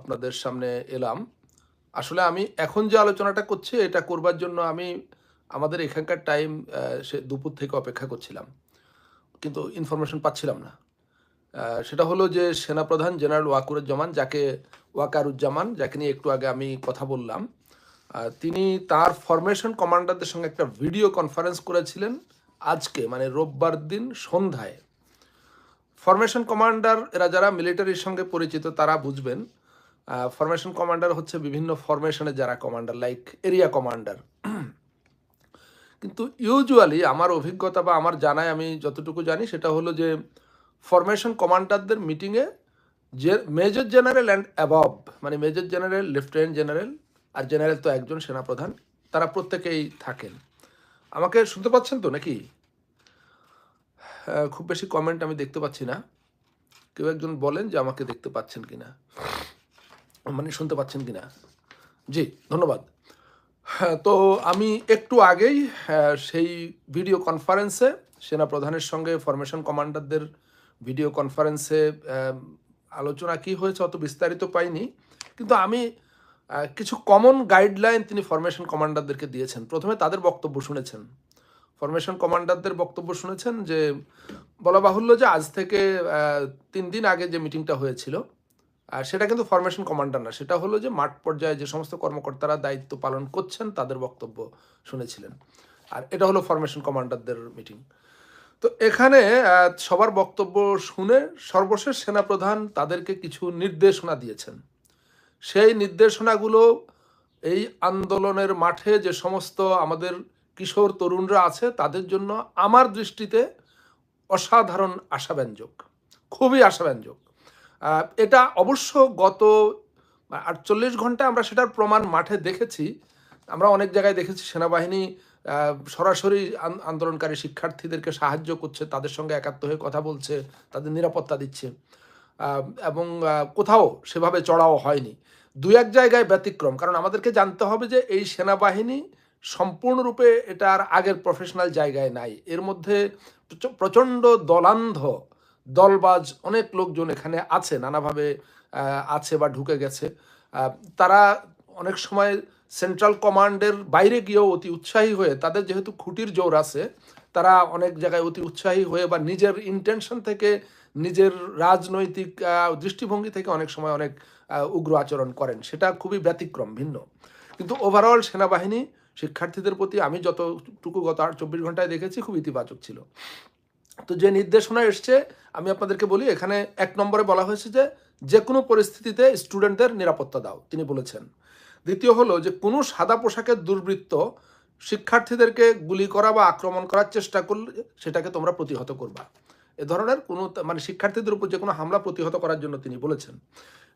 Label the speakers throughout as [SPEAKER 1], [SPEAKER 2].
[SPEAKER 1] আপনাদের সামনে এলাম। আসলে আমি এখন যে আলোচনাটা করছি এটা করবার জন্য আমি আমাদের এখানকার টাইম সে দুপুর থেকে অপেক্ষা করছিলাম। কিন্তু ইনফরমেশন পাচ্ছিলাম না। সেটা হলো যে সেনাপ্রধান জেনারেল ওয়াকারুজ্জামান যাকে নিয়ে একটু আগে আমি কথা বললাম। তিনি তার ফরমেশন কমান্ডারদের সঙ্গে একটা ভিডিও কনফারেন্স করেছিলেন আজকে মানে রোববার দিন সন্ধ্যায়। ফরমেশন কমান্ডার এরা যারা মিলিটারির সঙ্গে পরিচিত তারা বুঝবেন। ফরমেশন কমান্ডার হচ্ছে বিভিন্ন ফরমেশনে যারা কমান্ডার লাইক এরিয়া কমান্ডার। কিন্তু ইউজুয়ালি আমার অভিজ্ঞতা বা আমার জানায় আমি যতটুকু জানি সেটা হলো যে ফরমেশন কমান্ডারদের মিটিংয়ে যে মেজর জেনারেল অ্যান্ড অ্যাবভ মানে মেজর জেনারেল লেফটেন্যান্ট জেনারেল আর জেনারেল তো একজন সেনাপ্রধান তারা প্রত্যেকেই থাকেন। আমাকে শুনতে পাচ্ছেন তো নাকি? খুব বেশি কমেন্ট আমি দেখতে পাচ্ছি না। কেউ একজন বলেন যে আমাকে দেখতে পাচ্ছেন কিনা, মানে শুনতে পাচ্ছেন কিনা। জি, ধন্যবাদ। হ্যাঁ, তো আমি একটু আগেই সেই ভিডিও কনফারেন্সে সেনাপ্রধানের সঙ্গে ফরমেশন কমান্ডারদের ভিডিও কনফারেন্সে আলোচনা কি হয়েছে অত বিস্তারিত পাইনি, কিন্তু আমি কিছু কমন গাইডলাইন তিনি ফরমেশন কমান্ডারদেরকে দিয়েছেন। প্রথমে তাদের বক্তব্য শুনেছেন, ফরমেশন কমান্ডারদের বক্তব্য শুনেছেন যে বলা বাহুল্য যে আজ থেকে 3 দিন আগে যে মিটিংটা হয়েছিল আর সেটা কিন্তু ফরমেশন কমান্ডার না, সেটা হলো যে মাঠ পর্যায়ে যে সমস্ত কর্মকর্তারা দায়িত্ব পালন করছেন তাদের বক্তব্য শুনেছিলেন। আর এটা হলো ফরমেশন কমান্ডারদের মিটিং। তো এখানে সবার বক্তব্য শুনে সর্বশেষ সেনাপ্রধান তাদেরকে কিছু নির্দেশনা দিয়েছেন। সেই নির্দেশনাগুলো এই আন্দোলনের মাঠে যে সমস্ত আমাদের কিশোর তরুণরা আছে তাদের জন্য আমার দৃষ্টিতে অসাধারণ আশাব্যঞ্জক, খুবই আশাব্যঞ্জক। এটা অবশ্য গত 48 ঘন্টায় আমরা সেটার প্রমাণ মাঠে দেখেছি। আমরা অনেক জায়গায় দেখেছি সেনাবাহিনী সরাসরি আন্দোলনকারী শিক্ষার্থীদেরকে সাহায্য করছে, তাদের সঙ্গে একাত্ম হয়ে কথা বলছে, তাদের নিরাপত্তা দিচ্ছে, এবং কোথাও সেভাবে চড়াও হয়নি। 2-1 জায়গায় ব্যতিক্রম, কারণ আমাদেরকে জানতে হবে যে এই সেনাবাহিনী সম্পূর্ণরূপে এটার আগের প্রফেশনাল জায়গায় নাই। এর মধ্যে প্রচণ্ড দলান্ধ দলবাজ অনেক লোকজন এখানে আছে, নানাভাবে আছে বা ঢুকে গেছে। তারা অনেক সময় সেন্ট্রাল কমান্ডের বাইরে গিয়েও অতি উৎসাহী হয়ে, তাদের যেহেতু খুঁটির জোর আছে, তারা অনেক জায়গায় অতি উৎসাহী হয়ে বা নিজের ইন্টেনশন থেকে, নিজের রাজনৈতিক দৃষ্টিভঙ্গি থেকে অনেক সময় অনেক উগ্র আচরণ করেন। সেটা খুবই ব্যতিক্রম, ভিন্ন। কিন্তু ওভারঅল সেনাবাহিনী শিক্ষার্থীদের প্রতি আমি যতটুকু গত 24 ঘন্টায় দেখেছি খুব ইতিবাচক ছিল। তো যে নির্দেশনা এসছে আমি আপনাদেরকে বলি, এখানে 1 নম্বরে বলা হয়েছে যে যে কোনো পরিস্থিতিতে স্টুডেন্টদের নিরাপত্তা দাও, তিনি বলেছেন। দ্বিতীয় হলো যে কোনো সাদা পোশাকের দুর্বৃত্ত শিক্ষার্থীদেরকে গুলি করা বা আক্রমণ করার চেষ্টা করলে সেটাকে তোমরা প্রতিহত করবা। এ ধরনের কোনো মানে শিক্ষার্থীদের উপর যে কোনো হামলা প্রতিহত করার জন্য তিনি বলেছেন,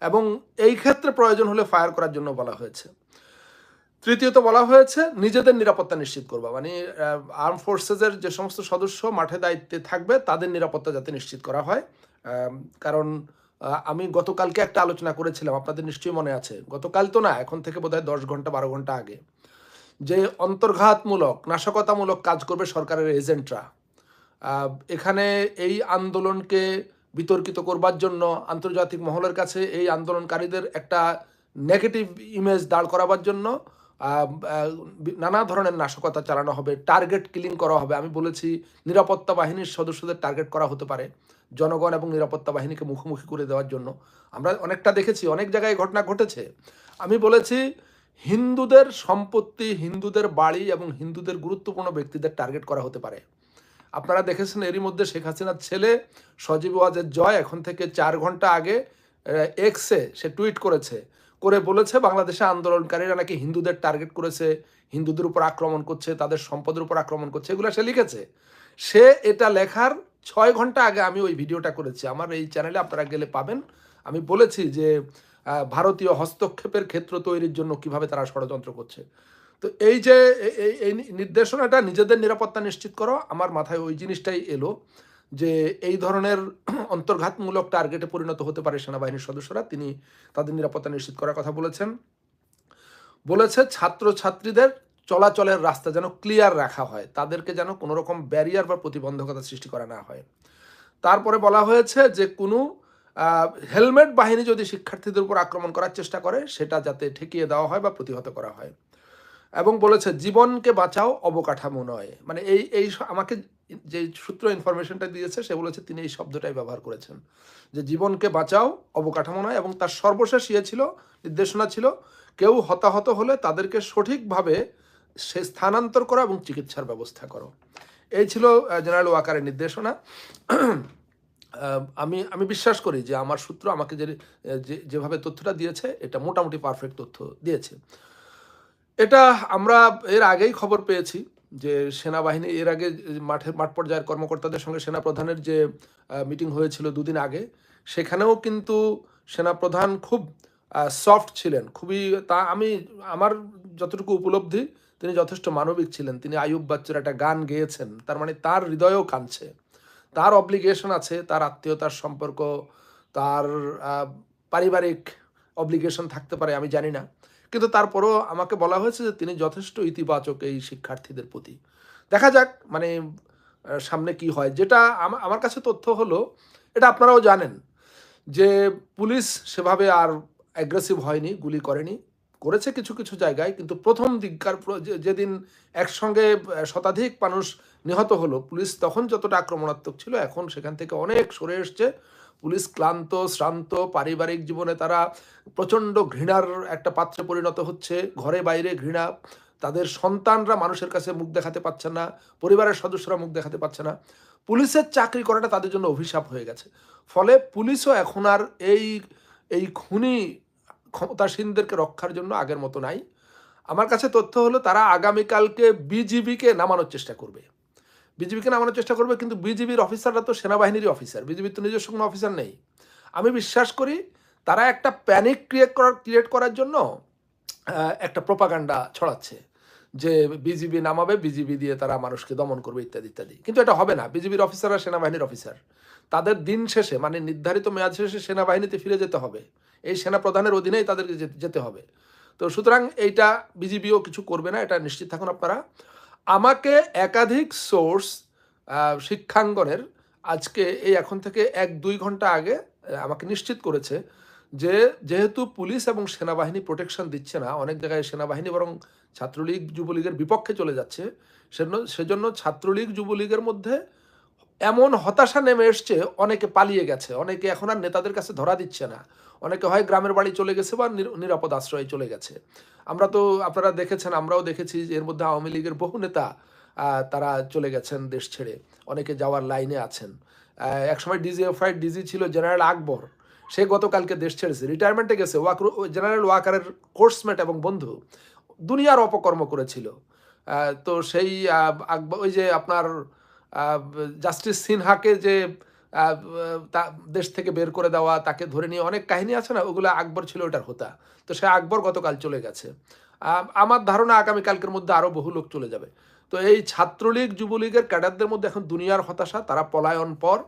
[SPEAKER 1] এবং এই ক্ষেত্রে প্রয়োজন হলে ফায়ার করার জন্য বলা হয়েছে। তৃতীয়ত বলা হয়েছে নিজেদের নিরাপত্তা নিশ্চিত করবা, মানে আর্ম ফোর্সেসের যে সমস্ত সদস্য মাঠে দায়িত্বে থাকবে তাদের নিরাপত্তা যাতে নিশ্চিত করা হয়। কারণ আমি গতকালকে একটা আলোচনা করেছিলাম, আপনাদের নিশ্চয়ই মনে আছে, গতকাল তো না, এখন থেকে বোধহয় 10 ঘন্টা 12 ঘন্টা আগে, যে অন্তর্ঘাতমূলক নাশকতামূলক কাজ করবে সরকারের এজেন্টরা। এখানে এই আন্দোলনকে বিতর্কিত করবার জন্য আন্তর্জাতিক মহলের কাছে এই আন্দোলনকারীদের একটা নেগেটিভ ইমেজ দাঁড় করাবার জন্য নানা ধরনের নাশকতা চালানো হবে, টার্গেট কিলিং করা হবে। আমি বলেছি নিরাপত্তা বাহিনীর সদস্যদের টার্গেট করা হতে পারে জনগণ এবং নিরাপত্তা বাহিনীকে মুখোমুখি করে দেওয়ার জন্য। আমরা অনেকটা দেখেছি, অনেক জায়গায় ঘটনা ঘটেছে। আমি বলেছি হিন্দুদের সম্পত্তি, হিন্দুদের বাড়ি এবং হিন্দুদের গুরুত্বপূর্ণ ব্যক্তিদের টার্গেট করা হতে পারে। আপনারা দেখেছেন এরই মধ্যে শেখ হাসিনার ছেলে সজীব ওয়াজেদ জয় এখন থেকে 4 ঘন্টা আগে এক্সে সে টুইট করেছে, করে বলেছে বাংলাদেশে আন্দোলনকারীরা নাকি হিন্দুদের টার্গেট করেছে, হিন্দুদের উপর আক্রমণ করছে, তাদের সম্পদের উপর আক্রমণ করছে, এগুলো সে লিখেছে। সে এটা লেখার 6 ঘন্টা আগে আমি ওই ভিডিওটা করেছি, আমার এই চ্যানেলে আপনারা গেলে পাবেন। আমি বলেছি যে ভারতীয় হস্তক্ষেপের ক্ষেত্র তৈরির জন্য কিভাবে তারা ষড়যন্ত্র করছে। তো এই যে এই নির্দেশনাটা নিজেদের নিরাপত্তা নিশ্চিত করো, আমার মাথায় ওই জিনিসটাই এলো যে এই ধরনের অন্তর্ঘাতমূলক টার্গেটে পরিণত হতে পারে সেনাবাহিনীর সদস্যরা। তিনি তাদের নিরাপত্তা নিশ্চিত করার কথা বলেছেন। বলেছে ছাত্রছাত্রীদের চলাচলের রাস্তা যেন ক্লিয়ার রাখা হয়, তাদেরকে যেন কোনো রকম ব্যারিয়ার বা প্রতিবন্ধকতা সৃষ্টি করা না হয়। তারপরে বলা হয়েছে যে কোনো হেলমেট বাহিনী যদি শিক্ষার্থীদের উপর আক্রমণ করার চেষ্টা করে সেটা যাতে ঠেকিয়ে দেওয়া হয় বা প্রতিহত করা হয়। এবং বলেছে জীবনকে বাঁচাও অবকাঠামো নয়, মানে এই আমাকে যে সূত্র ইনফরমেশনটা দিয়েছে সে বলেছে তিনি এই শব্দটাই ব্যবহার করেছেন যে জীবনকে বাঁচাও অবকাঠামো নয়, এবং তার সর্বশেষ নির্দেশনা ছিল কেউ হতাহত হলে তাদেরকে সঠিকভাবে সে স্থানান্তর করা এবং চিকিৎসার ব্যবস্থা করো। এই ছিল জেনারেল ওয়াকারের নির্দেশনা। আমি বিশ্বাস করি যে আমার সূত্র আমাকে যেভাবে তথ্যটা দিয়েছে এটা মোটামুটি পারফেক্ট তথ্য দিয়েছে। এটা আমরা এর আগেই খবর পেয়েছি যে সেনাবাহিনী এর আগে মাঠ পর্যায়ের কর্মকর্তাদের সঙ্গে সেনাপ্রধানের যে মিটিং হয়েছিল দুদিন আগে, সেখানেও কিন্তু সেনাপ্রধান খুব সফট ছিলেন, খুবই আমার যতটুকু উপলব্ধি তিনি যথেষ্ট মানবিক ছিলেন। তিনি আইয়ুব বাচ্চুর একটা গান গেয়েছেন, তার মানে তার হৃদয়ও কাঁদছে, তার অব্লিগেশন আছে, তার আত্মীয়তার সম্পর্ক, তার পারিবারিক অব্লিগেশন থাকতে পারে, আমি জানি না, কিন্তু তারপরও আমাকে বলা হয়েছে যে তিনি যথেষ্ট ইতিবাচক এই শিক্ষার্থীদের প্রতি। দেখা যাক মানে সামনে কি হয়। যেটা আমার কাছে তথ্য হলো, এটা আপনারাও জানেন যে পুলিশ সেভাবে আর অ্যাগ্রেসিভ হয়নি, গুলি করেনি, করেছে কিছু কিছু জায়গায়, কিন্তু প্রথম দিককার যেদিন একসঙ্গে শতাধিক মানুষ নিহত হলো, পুলিশ তখন যতটা আক্রমণাত্মক ছিল এখন সেখান থেকে অনেক সরে এসছে। পুলিশ ক্লান্ত, শ্রান্ত, পারিবারিক জীবনে তারা প্রচণ্ড ঘৃণার একটা পাত্রে পরিণত হচ্ছে, ঘরে বাইরে ঘৃণা, তাদের সন্তানরা মানুষের কাছে মুখ দেখাতে পারছে না, পরিবারের সদস্যরা মুখ দেখাতে পারছে না, পুলিশের চাকরি করাটা তাদের জন্য অভিশাপ হয়ে গেছে। ফলে পুলিশও এখন আর এই খুনি ক্ষমতাসীনদেরকে রক্ষার জন্য আগের মতো নাই। আমার কাছে তথ্য হলো তারা আগামীকালকে বিজিবিকে নামানোর চেষ্টা করবে, কিন্তু বিজিবির অফিসাররা তো সেনাবাহিনীরই অফিসার, বিজিবির তো নিজস্ব কোনো অফিসার নেই। আমি বিশ্বাস করি তারা একটা প্যানিক ক্রিয়েট করার জন্য একটা প্রোপাগান্ডা ছড়াচ্ছে যে বিজিবি নামাবে, বিজিবি দিয়ে তারা মানুষকে দমন করবে ইত্যাদি ইত্যাদি, কিন্তু এটা হবে না। বিজিবির অফিসাররা সেনাবাহিনীর অফিসার, তাদের দিন শেষে মানে নির্ধারিত মেয়াদ শেষে সেনাবাহিনীতে ফিরে যেতে হবে, এই সেনাপ্রধানের অধীনেই তাদেরকে যেতে হবে। তো সুতরাং এইটা বিজিবিও কিছু করবে না, এটা নিশ্চিত থাকুন আপনারা। আমাকে একাধিক সোর্স শিক্ষাঙ্গনের আজকে এই এখন থেকে 1-2 ঘন্টা আগে আমাকে নিশ্চিত করেছে যে যেহেতু পুলিশ এবং সেনাবাহিনী প্রোটেকশন দিচ্ছে না, অনেক জায়গায় সেনাবাহিনী বরং ছাত্রলীগ যুবলীগের বিপক্ষে চলে যাচ্ছে, সেজন্য ছাত্রলীগ যুবলীগের মধ্যে এমন হতাশা নেমে এসছে, অনেকে পালিয়ে গেছে, অনেকে এখন আর নেতাদের কাছে ধরা দিচ্ছে না, অনেকে হয় গ্রামের বাড়ি চলে গেছে বা নিরাপদ আশ্রয়ে চলে গেছে। আপনারা দেখেছেন, আমরাও দেখেছি যে এর মধ্যে আওয়ামী লীগের বহু নেতা তারা চলে গেছেন দেশ ছেড়ে, অনেকে যাওয়ার লাইনে আছেন। একসময় ডিজিএফআই ডিজি ছিল জেনারেল আকবর, সে গতকালকে দেশ ছেড়েছে, রিটায়ারমেন্টে গেছে। জেনারেল ওয়াকারের কোর্সমেট এবং বন্ধু, দুনিয়ার অপকর্ম করেছিল। তো সেই আকবর, ওই যে আপনার জাস্টিস সিনহাকে যে দেশ থেকে বের করে দেওয়া, তাকে ধরে নিয়ে অনেক কাহিনী আছে না, ওগুলো আকবর ছিল ওটার হোতা। তো সে আকবর গতকাল চলে গেছে। আমার ধারণা আগামীকালকের মধ্যে আরও বহু লোক চলে যাবে। তো এই ছাত্রলীগ যুবলীগের ক্যাডারদের মধ্যে এখন দুনিয়ার হতাশা, তারা পলায়ন পর।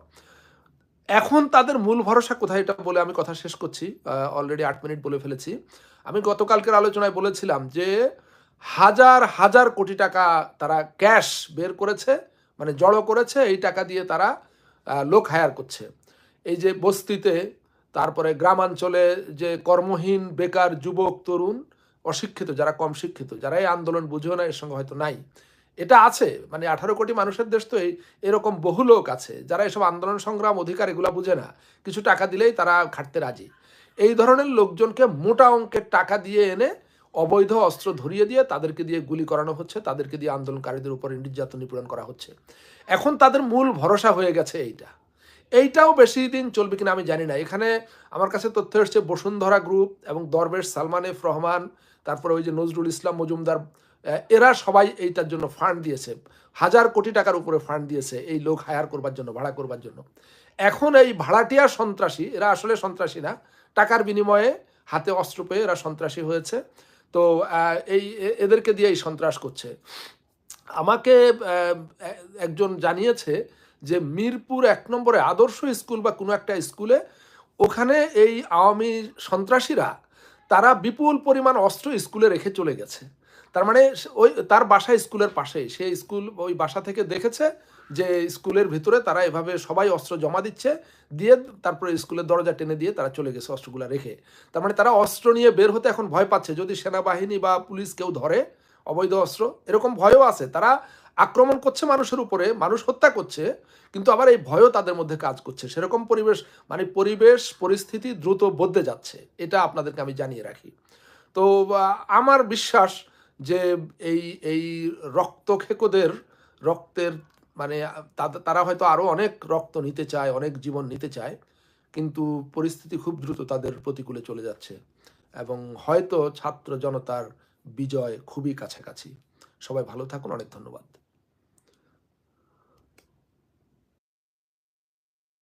[SPEAKER 1] এখন তাদের মূল ভরসা কোথায়, এটা বলে আমি কথা শেষ করছি, অলরেডি 8 মিনিট বলে ফেলেছি। আমি গতকালকের আলোচনায় বলেছিলাম যে হাজার হাজার কোটি টাকা তারা ক্যাশ বের করেছে, মানে জড়ো করেছে, এই টাকা দিয়ে তারা লোক হায়ার করছে। এই যে বস্তিতে, তারপরে গ্রামাঞ্চলে যে কর্মহীন বেকার যুবক তরুণ, অশিক্ষিত, যারা কম শিক্ষিত, যারা এই আন্দোলন বুঝেও না, এর সঙ্গে হয়তো নাই, এটা আছে, মানে 18 কোটি মানুষের দেশ, তো এরকম বহু লোক আছে যারা এসব আন্দোলন সংগ্রাম অধিকার এগুলো বুঝে না, কিছু টাকা দিলেই তারা খাটতে রাজি। এই ধরনের লোকজনকে মোটা অঙ্কের টাকা দিয়ে এনে অবৈধ অস্ত্র ধরিয়ে দিয়ে তাদেরকে দিয়ে গুলি করানো হচ্ছে, তাদেরকে দিয়ে আন্দোলনকারীদের উপর নির্যাতন নিপীড়ন করা হচ্ছে। এখন তাদের মূল ভরসা হয়ে গেছে এইটাও বেশি দিন চলবে কিনা আমি জানি না। এখানে আমার কাছে তথ্য এসছে বসুন্ধরা গ্রুপ এবং দরবেশ সালমান এফ রহমান, তারপরে ওই যে নজরুল ইসলাম মজুমদার, এরা সবাই এইটার জন্য ফান্ড দিয়েছে, হাজার কোটি টাকার উপরে ফান্ড দিয়েছে এই লোক হায়ার করবার জন্য, ভাড়া করবার জন্য। এখন এই ভাড়াটিয়া সন্ত্রাসী, এরা আসলে সন্ত্রাসী না, টাকার বিনিময়ে হাতে অস্ত্র পেয়ে এরা সন্ত্রাসী হয়েছে। তো এদেরকে দিয়ে এই সন্ত্রাস করছে। আমাকে একজন জানিয়েছে যে মিরপুর 1 নম্বরে আদর্শ স্কুল বা কোনো একটা স্কুলে, ওখানে এই আওয়ামী সন্ত্রাসীরা তারা বিপুল পরিমাণ অস্ত্র স্কুলে রেখে চলে গেছে। তার মানে ওই তার বাসা স্কুলের পাশেই, সে স্কুল ওই বাসা থেকে দেখেছে যে স্কুলের ভিতরে তারা এভাবে সবাই অস্ত্র জমা দিচ্ছে, দিয়ে তারপরে স্কুলের দরজা টেনে দিয়ে তারা চলে গেছে অস্ত্রগুলো রেখে। তার মানে তারা অস্ত্র নিয়ে বের হতে এখন ভয় পাচ্ছে, যদি সেনাবাহিনী বা পুলিশ কেউ ধরে অবৈধ অস্ত্র, এরকম ভয়ও আছে। তারা আক্রমণ করছে মানুষের উপরে, মানুষ হত্যা করছে, কিন্তু আবার এই ভয়ও তাদের মধ্যে কাজ করছে। সেরকম পরিবেশ, মানে পরিবেশ পরিস্থিতি দ্রুত বদলে যাচ্ছে, এটা আপনাদেরকে আমি জানিয়ে রাখি। তো আমার বিশ্বাস যে এই এই রক্তখেকোদের রক্তের, মানে তারা হয়তো আরও অনেক রক্ত নিতে চায়, অনেক জীবন নিতে চায়, কিন্তু পরিস্থিতি খুব দ্রুত তাদের প্রতিকূলে চলে যাচ্ছে এবং হয়তো ছাত্র জনতার বিজয় খুবই কাছাকাছি। সবাই ভালো থাকুন, অনেক ধন্যবাদ।